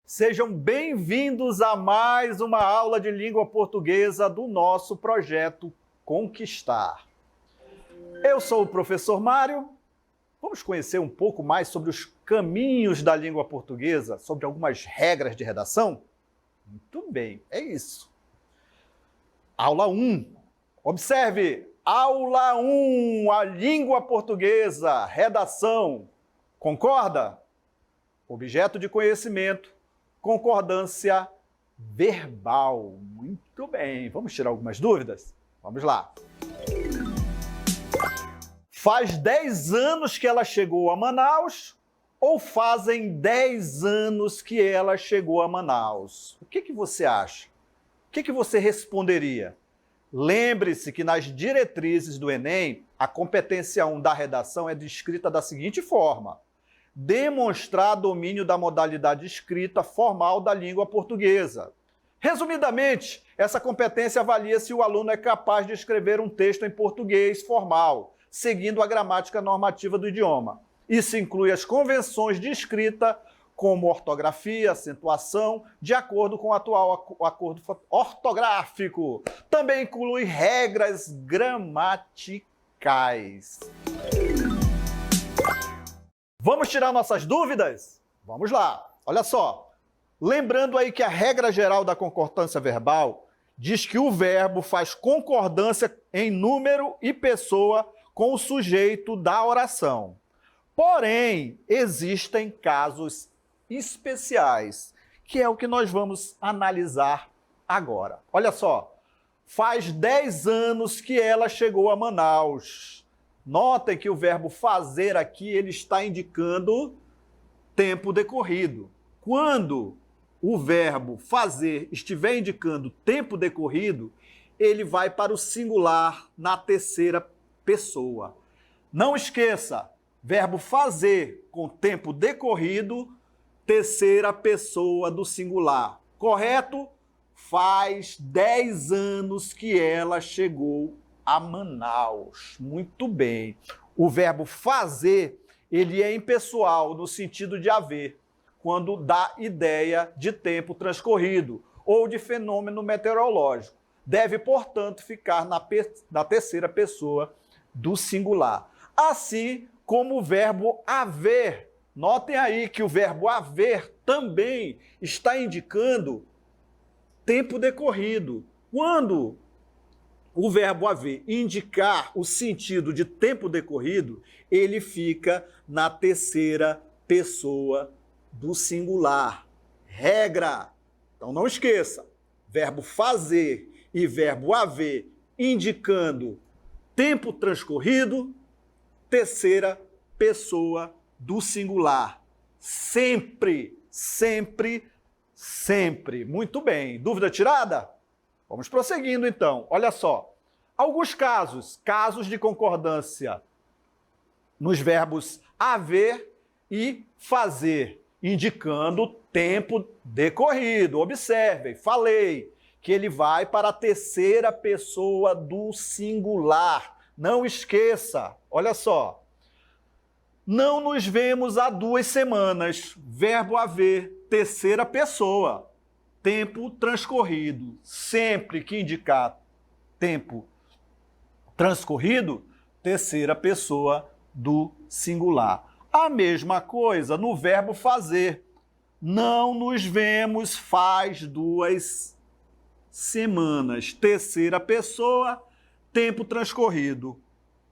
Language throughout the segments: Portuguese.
Sejam bem-vindos a mais uma aula de língua portuguesa do nosso projeto Conquistar. Eu sou o professor Mário. Vamos conhecer um pouco mais sobre os caminhos da língua portuguesa, sobre algumas regras de redação? Muito bem, é isso. Aula 1. Observe, aula 1, a língua portuguesa, redação. Concorda? Objeto de conhecimento, concordância verbal. Muito bem, vamos tirar algumas dúvidas? Vamos lá. Faz 10 anos que ela chegou a Manaus ou fazem 10 anos que ela chegou a Manaus? O que você acha? O que você responderia? Lembre-se que nas diretrizes do Enem, a competência 1 da redação é descrita da seguinte forma: demonstrar domínio da modalidade escrita formal da língua portuguesa. Resumidamente, essa competência avalia se o aluno é capaz de escrever um texto em português formal, seguindo a gramática normativa do idioma. Isso inclui as convenções de escrita, como ortografia, acentuação, de acordo com o atual acordo ortográfico. Também inclui regras gramaticais. Vamos tirar nossas dúvidas? Vamos lá. Olha só. Lembrando aí que a regra geral da concordância verbal diz que o verbo faz concordância em número e pessoa com o sujeito da oração. Porém, existem casos especiais, que é o que nós vamos analisar agora. Olha só. Faz 10 anos que ela chegou a Manaus. Notem que o verbo fazer aqui, ele está indicando tempo decorrido. Quando o verbo fazer estiver indicando tempo decorrido, ele vai para o singular na terceira pessoa. Não esqueça, verbo fazer com tempo decorrido, terceira pessoa do singular. Correto? Faz 10 anos que ela chegou a Manaus. Muito bem. O verbo fazer, ele é impessoal no sentido de haver, quando dá ideia de tempo transcorrido ou de fenômeno meteorológico. Deve, portanto, ficar na terceira pessoa do singular. Assim como o verbo haver. Notem aí que o verbo haver também está indicando tempo decorrido. Quando o verbo haver indicar o sentido de tempo decorrido, ele fica na terceira pessoa do singular. Regra. Então não esqueça, verbo fazer e verbo haver indicando tempo transcorrido, terceira pessoa do singular. Sempre, sempre, sempre. Muito bem. Dúvida tirada? Vamos prosseguindo, então. Olha só. Alguns casos de concordância nos verbos haver e fazer, indicando tempo decorrido. Observem, falei que ele vai para a terceira pessoa do singular. Não esqueça. Olha só. Não nos vemos há 2 semanas. Verbo haver, terceira pessoa. Tempo transcorrido. Sempre que indicar tempo transcorrido, terceira pessoa do singular. A mesma coisa no verbo fazer. Não nos vemos faz 2 semanas. Terceira pessoa, tempo transcorrido.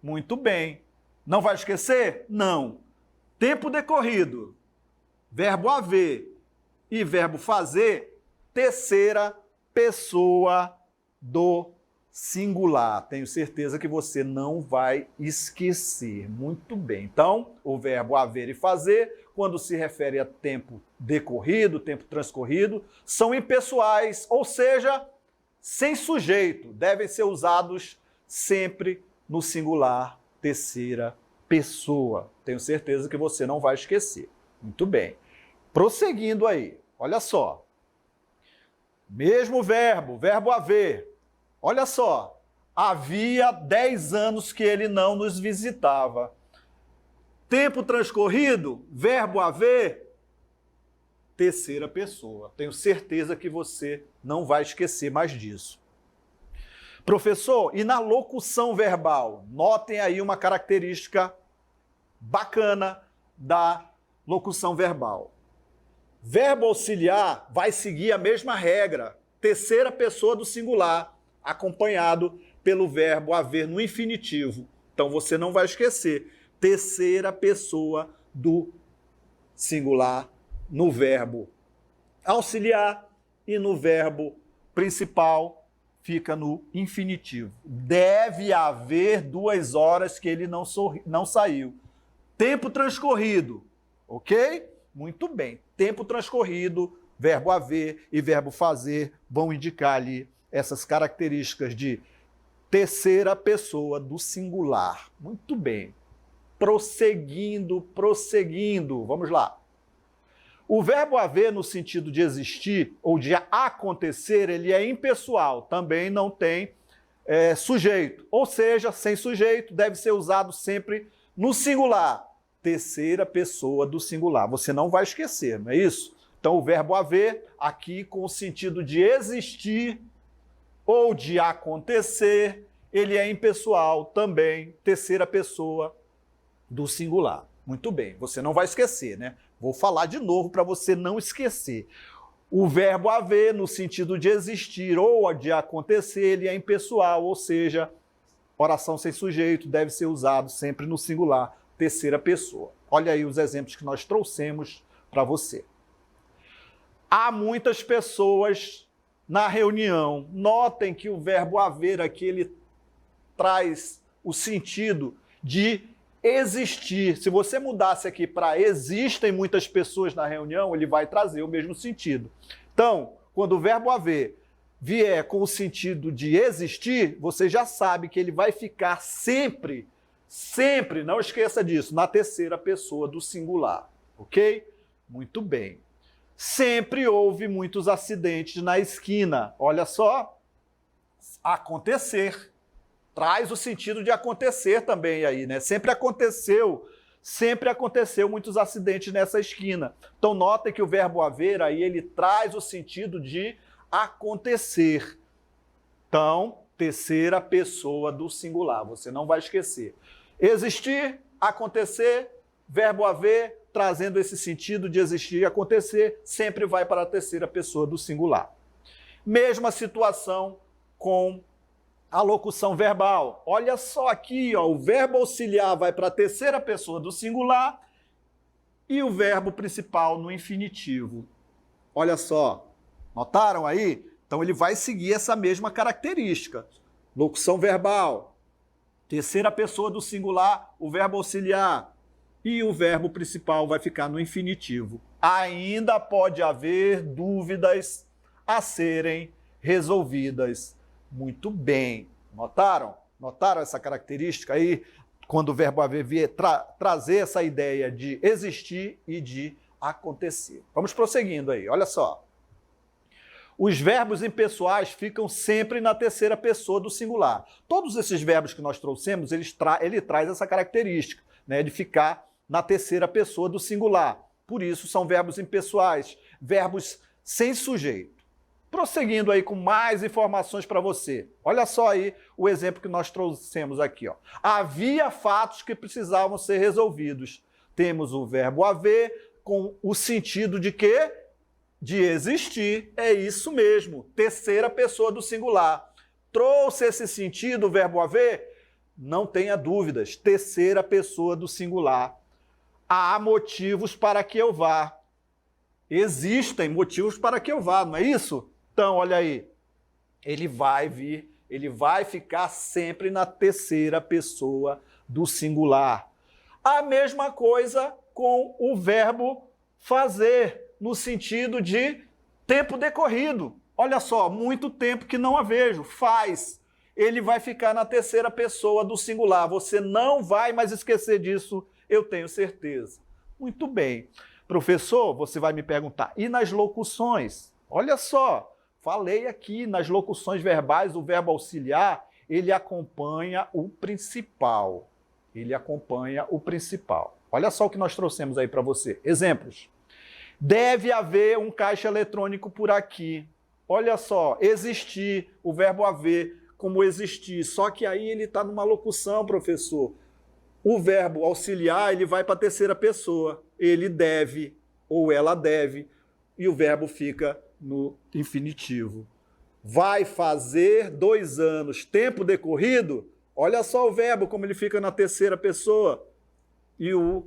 Muito bem. Não vai esquecer? Não. Tempo decorrido. Verbo haver e verbo fazer, terceira pessoa do singular. Tenho certeza que você não vai esquecer. Muito bem. Então, o verbo haver e fazer, quando se refere a tempo decorrido, tempo transcorrido, são impessoais, ou seja, sem sujeito. Devem ser usados sempre no singular, terceira pessoa. Tenho certeza que você não vai esquecer. Muito bem. Prosseguindo aí. Olha só. Mesmo verbo, verbo haver. Olha só. Havia 10 anos que ele não nos visitava. Tempo transcorrido, verbo haver, terceira pessoa. Tenho certeza que você não vai esquecer mais disso. Professor, e na locução verbal? Notem aí uma característica bacana da locução verbal. Verbo auxiliar vai seguir a mesma regra, terceira pessoa do singular, acompanhado pelo verbo haver no infinitivo. Então você não vai esquecer, terceira pessoa do singular no verbo auxiliar e no verbo principal fica no infinitivo. Deve haver 2 horas que ele não saiu. Tempo transcorrido, ok? Muito bem. Tempo transcorrido, verbo haver e verbo fazer vão indicar ali essas características de terceira pessoa do singular. Muito bem. Prosseguindo. Vamos lá. O verbo haver, no sentido de existir ou de acontecer, ele é impessoal, também não tem sujeito. Ou seja, sem sujeito, deve ser usado sempre no singular. Terceira pessoa do singular. Você não vai esquecer, não é isso? Então, o verbo haver, aqui com o sentido de existir ou de acontecer, ele é impessoal também, terceira pessoa do singular. Muito bem, você não vai esquecer, né? Vou falar de novo para você não esquecer. O verbo haver, no sentido de existir ou de acontecer, ele é impessoal, ou seja, oração sem sujeito deve ser usado sempre no singular, terceira pessoa. Olha aí os exemplos que nós trouxemos para você. Há muitas pessoas na reunião. Notem que o verbo haver aqui, ele traz o sentido de existir. Se você mudasse aqui para existem muitas pessoas na reunião, ele vai trazer o mesmo sentido. Então, quando o verbo haver vier com o sentido de existir, você já sabe que ele vai ficar sempre, não esqueça disso, na terceira pessoa do singular, ok? Muito bem. Sempre houve muitos acidentes na esquina. Olha só, acontecer. Traz o sentido de acontecer também aí, né? Sempre aconteceu muitos acidentes nessa esquina. Então, notem que o verbo haver aí, ele traz o sentido de acontecer. Então, terceira pessoa do singular, você não vai esquecer. Existir, acontecer, verbo haver, trazendo esse sentido de existir e acontecer, sempre vai para a terceira pessoa do singular. Mesma situação com a locução verbal. Olha só aqui, ó, o verbo auxiliar vai para a terceira pessoa do singular e o verbo principal no infinitivo. Olha só, notaram aí? Então ele vai seguir essa mesma característica. Locução verbal, terceira pessoa do singular, o verbo auxiliar e o verbo principal vai ficar no infinitivo. Ainda pode haver dúvidas a serem resolvidas. Muito bem. Notaram? Notaram essa característica aí? Quando o verbo haver vier trazer essa ideia de existir e de acontecer. Vamos prosseguindo aí, olha só. Os verbos impessoais ficam sempre na terceira pessoa do singular. Todos esses verbos que nós trouxemos, ele traz essa característica, né, de ficar na terceira pessoa do singular. Por isso são verbos impessoais, verbos sem sujeito. Prosseguindo aí com mais informações para você. Olha só aí o exemplo que nós trouxemos aqui, ó. Havia fatos que precisavam ser resolvidos. Temos o verbo haver com o sentido de quê? De existir. É isso mesmo. Terceira pessoa do singular. Trouxe esse sentido o verbo haver? Não tenha dúvidas. Terceira pessoa do singular. Há motivos para que eu vá. Existem motivos para que eu vá, não é isso? Então, olha aí, ele vai ficar sempre na terceira pessoa do singular. A mesma coisa com o verbo fazer, no sentido de tempo decorrido. Olha só, muito tempo que não a vejo, faz. Ele vai ficar na terceira pessoa do singular. Você não vai mais esquecer disso, eu tenho certeza. Muito bem. Professor, você vai me perguntar, e nas locuções? Olha só, falei aqui, nas locuções verbais, o verbo auxiliar, ele acompanha o principal. Ele acompanha o principal. Olha só o que nós trouxemos aí para você. Exemplos. Deve haver um caixa eletrônico por aqui. Olha só, existir, o verbo haver como existir. Só que aí ele está numa locução, professor. O verbo auxiliar, ele vai para a terceira pessoa. Ele deve ou ela deve. E o verbo fica no infinitivo. Vai fazer 2 anos. Tempo decorrido? Olha só o verbo, como ele fica na terceira pessoa. E o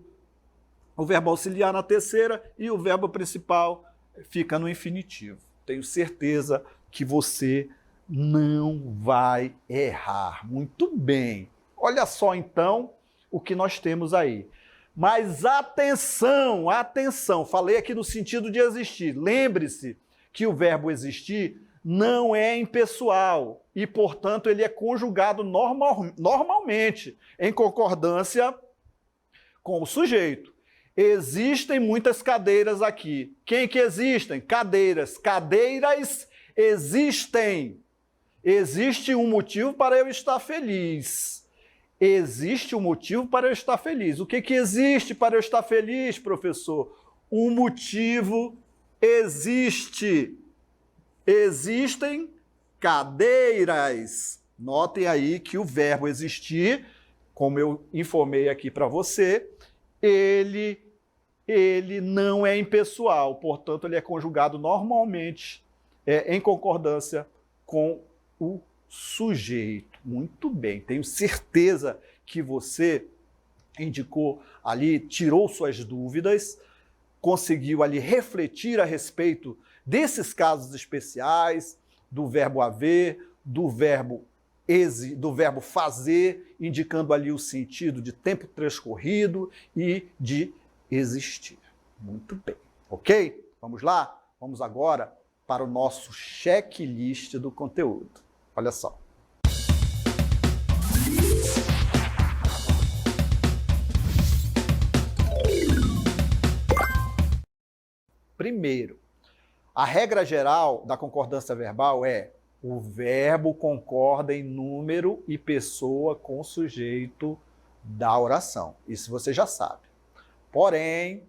verbo auxiliar na terceira e o verbo principal fica no infinitivo. Tenho certeza que você não vai errar. Muito bem. Olha só, então, o que nós temos aí. Mas atenção, atenção. Falei aqui no sentido de existir. Lembre-se que o verbo existir não é impessoal e, portanto, ele é conjugado normalmente em concordância com o sujeito. Existem muitas cadeiras aqui. Quem que existem? Cadeiras. Cadeiras existem. Existe um motivo para eu estar feliz. Existe um motivo para eu estar feliz. O que que existe para eu estar feliz, professor? Um motivo existe. Existem cadeiras. Notem aí que o verbo existir, como eu informei aqui para você, ele não é impessoal, portanto, ele é conjugado normalmente em concordância com o sujeito. Muito bem, tenho certeza que você indicou ali, tirou suas dúvidas, conseguiu ali refletir a respeito desses casos especiais, do verbo haver, do verbo fazer, indicando ali o sentido de tempo transcorrido e de existir. Muito bem, ok? Vamos lá? Vamos agora para o nosso checklist do conteúdo. Olha só. Primeiro, a regra geral da concordância verbal é o verbo concorda em número e pessoa com o sujeito da oração. Isso você já sabe. Porém,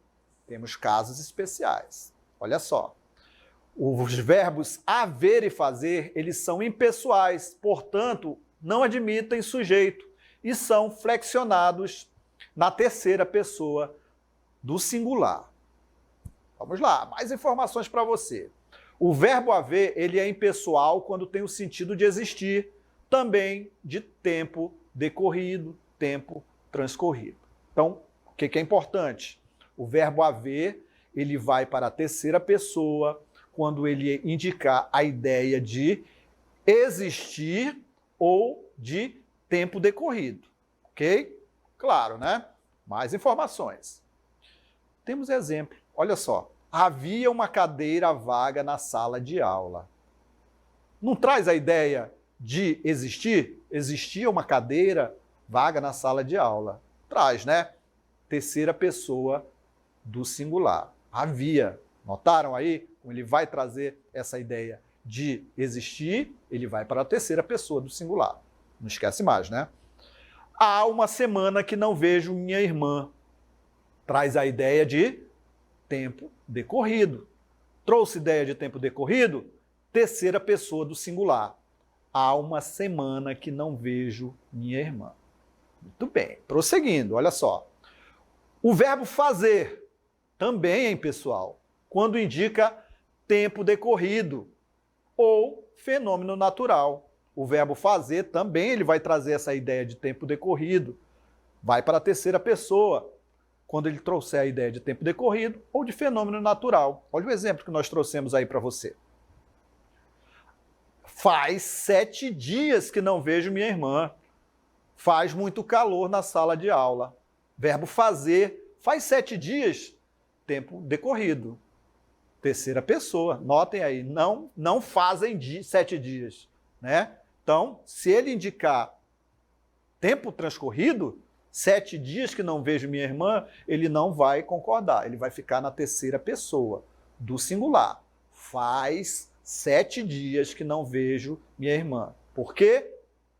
temos casos especiais. Olha só. Os verbos haver e fazer, eles são impessoais, portanto, não admitem sujeito e são flexionados na terceira pessoa do singular. Vamos lá, mais informações para você. O verbo haver, ele é impessoal quando tem o sentido de existir, também de tempo decorrido, tempo transcorrido. Então, o que é importante? O verbo haver, ele vai para a terceira pessoa quando ele indicar a ideia de existir ou de tempo decorrido. Ok? Claro, né? Mais informações. Temos exemplo. Olha só. Havia uma cadeira vaga na sala de aula. Não traz a ideia de existir? Existia uma cadeira vaga na sala de aula. Traz, né? Terceira pessoa do singular. Havia. Notaram aí? Como ele vai trazer essa ideia de existir, ele vai para a terceira pessoa do singular. Não esquece mais, né? Há uma semana que não vejo minha irmã. Traz a ideia de tempo decorrido. Trouxe ideia de tempo decorrido? Terceira pessoa do singular. Há uma semana que não vejo minha irmã. Muito bem. Prosseguindo, olha só. O verbo fazer também é impessoal, quando indica tempo decorrido ou fenômeno natural. O verbo fazer também ele vai trazer essa ideia de tempo decorrido. Vai para a terceira pessoa, quando ele trouxer a ideia de tempo decorrido ou de fenômeno natural. Olha o exemplo que nós trouxemos aí para você. Faz 7 dias que não vejo minha irmã. Faz muito calor na sala de aula. Verbo fazer, faz 7 dias, tempo decorrido. Terceira pessoa, notem aí, não fazem 7 dias, né? Então, se ele indicar tempo transcorrido, 7 dias que não vejo minha irmã, ele não vai concordar, ele vai ficar na terceira pessoa do singular. Faz 7 dias que não vejo minha irmã. Por quê?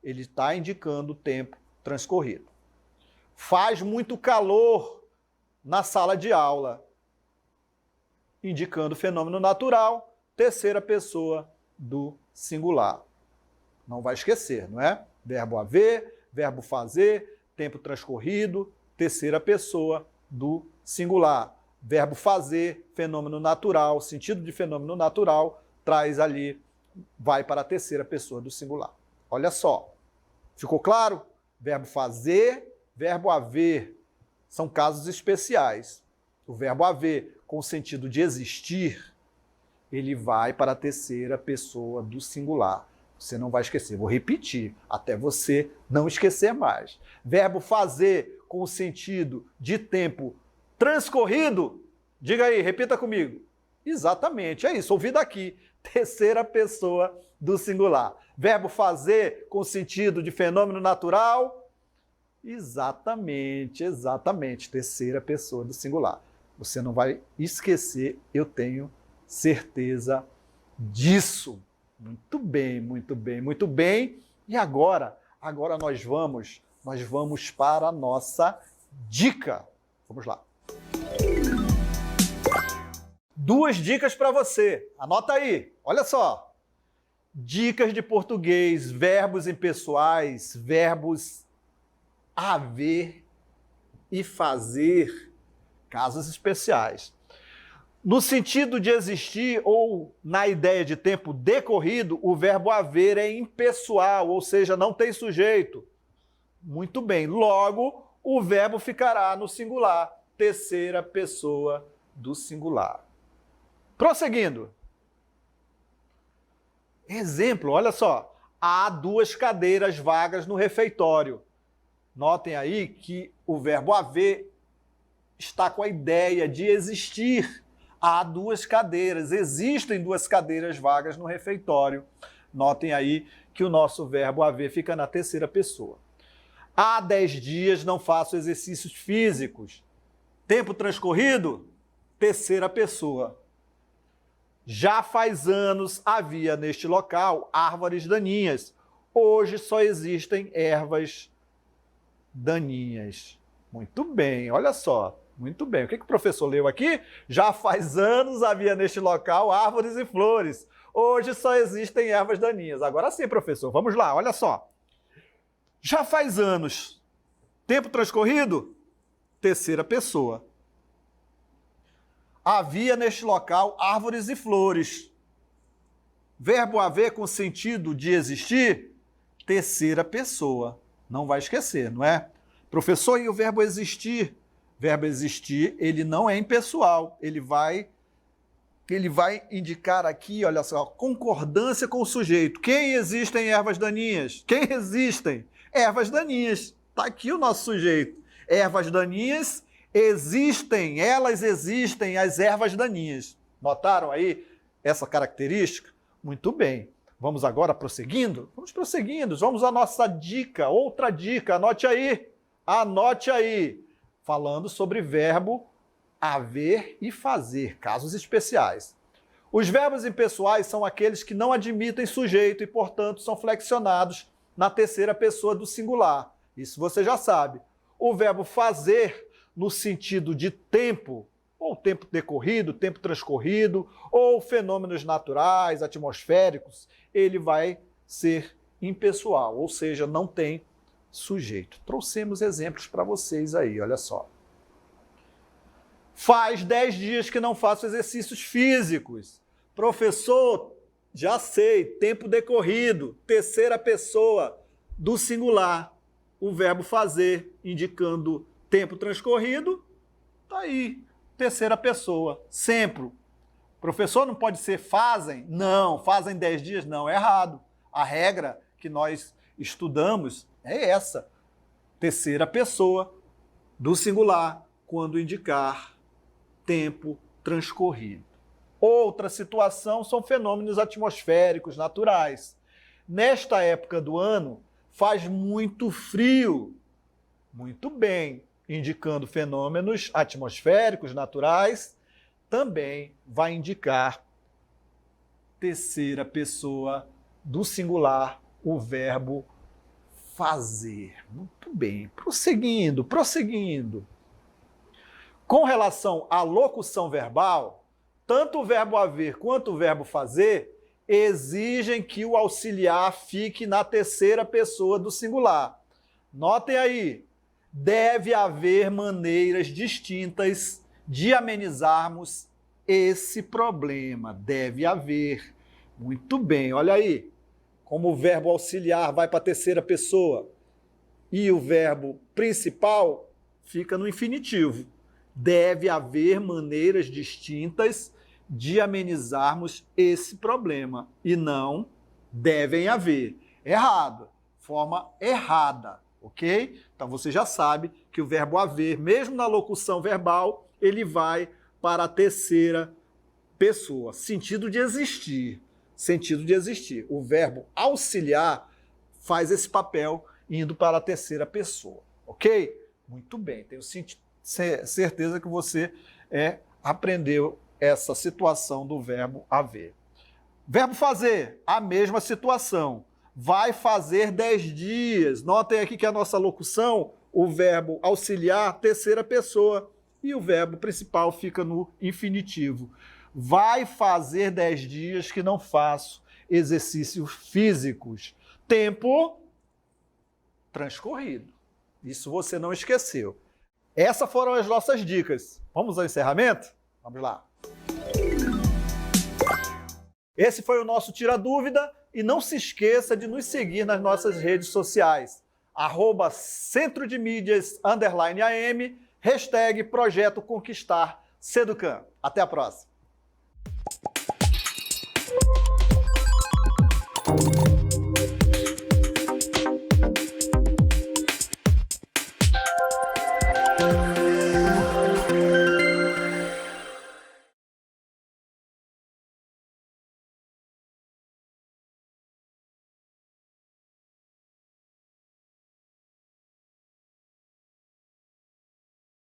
ele está indicando o tempo transcorrido. Faz muito calor na sala de aula, indicando fenômeno natural, terceira pessoa do singular. Não vai esquecer, não é? Verbo haver, verbo fazer, tempo transcorrido, terceira pessoa do singular. Verbo fazer, fenômeno natural, sentido de fenômeno natural, traz ali, vai para a terceira pessoa do singular. Olha só, ficou claro? Verbo fazer, verbo haver, são casos especiais. O verbo haver, com o sentido de existir, ele vai para a terceira pessoa do singular. Você não vai esquecer, vou repetir, até você não esquecer mais. Verbo fazer, com o sentido de tempo transcorrido, diga aí, repita comigo. Exatamente, é isso, ouvi daqui. Terceira pessoa do singular. Verbo fazer com sentido de fenômeno natural. Exatamente, exatamente. Terceira pessoa do singular. Você não vai esquecer, eu tenho certeza disso. Muito bem, muito bem, muito bem. E agora nós vamos para a nossa dica. Vamos lá. Duas dicas para você. Anota aí. Olha só. Dicas de português, verbos impessoais, verbos haver e fazer, casos especiais. No sentido de existir ou na ideia de tempo decorrido, o verbo haver é impessoal, ou seja, não tem sujeito. Muito bem. Logo, o verbo ficará no singular, terceira pessoa do singular. Prosseguindo. Exemplo, olha só. Há 2 cadeiras vagas no refeitório. Notem aí que o verbo haver está com a ideia de existir. Há 2 cadeiras, existem 2 cadeiras vagas no refeitório. Notem aí que o nosso verbo haver fica na terceira pessoa. Há 10 dias não faço exercícios físicos. Tempo transcorrido, terceira pessoa. Já faz anos havia neste local árvores daninhas. Hoje só existem ervas daninhas. Muito bem, olha só. Muito bem. O que o professor leu aqui? Já faz anos havia neste local árvores e flores. Hoje só existem ervas daninhas. Agora sim, professor. Vamos lá, olha só. Já faz anos. Tempo transcorrido? Terceira pessoa. Havia neste local árvores e flores. Verbo haver com sentido de existir? Terceira pessoa. Não vai esquecer, não é? Professor, e o verbo existir? Verbo existir, ele não é impessoal. Ele vai indicar aqui, olha só, concordância com o sujeito. Quem existem ervas daninhas? Quem existem? Ervas daninhas. Está aqui o nosso sujeito. Ervas daninhas existem, elas existem, as ervas daninhas. Notaram aí essa característica? Muito bem. Vamos agora prosseguindo? Vamos prosseguindo. Vamos à nossa dica, outra dica. Anote aí. Anote aí. Falando sobre verbo haver e fazer, casos especiais. Os verbos impessoais são aqueles que não admitem sujeito e, portanto, são flexionados na terceira pessoa do singular. Isso você já sabe. O verbo fazer, no sentido de tempo, ou tempo decorrido, tempo transcorrido, ou fenômenos naturais, atmosféricos, ele vai ser impessoal, ou seja, não tem sujeito. Trouxemos exemplos para vocês aí, olha só. Faz 10 dias que não faço exercícios físicos. Professor, já sei, tempo decorrido, terceira pessoa do singular. O verbo fazer, indicando tempo transcorrido, tá aí, terceira pessoa, sempre. Professor, não pode ser fazem? Não, fazem 10 dias? Não, é errado. A regra que nós estudamos é essa, terceira pessoa do singular, quando indicar tempo transcorrido. Outra situação são fenômenos atmosféricos naturais. Nesta época do ano, faz muito frio. Muito bem, indicando fenômenos atmosféricos naturais, também vai indicar terceira pessoa do singular, o verbo fazer. Muito bem. Prosseguindo. Com relação à locução verbal, tanto o verbo haver quanto o verbo fazer exigem que o auxiliar fique na terceira pessoa do singular. Notem aí, deve haver maneiras distintas de amenizarmos esse problema. Deve haver. Muito bem, olha aí. Como o verbo auxiliar vai para a terceira pessoa e o verbo principal fica no infinitivo. Deve haver maneiras distintas de amenizarmos esse problema. E não devem haver. Errado. Forma errada, ok? Então você já sabe que o verbo haver, mesmo na locução verbal, ele vai para a terceira pessoa. Sentido de existir. Sentido de existir. O verbo auxiliar faz esse papel indo para a terceira pessoa, ok? Muito bem, tenho certeza que você aprendeu essa situação do verbo haver. Verbo fazer, a mesma situação. Vai fazer 10 dias. Notem aqui que a nossa locução, o verbo auxiliar, terceira pessoa, e o verbo principal fica no infinitivo. Vai fazer 10 dias que não faço exercícios físicos. Tempo transcorrido. Isso você não esqueceu. Essas foram as nossas dicas. Vamos ao encerramento? Vamos lá. Esse foi o nosso Tira Dúvida e não se esqueça de nos seguir nas nossas redes sociais. @centrodemídias_AM, #Projeto Conquistar Seducan. Até a próxima.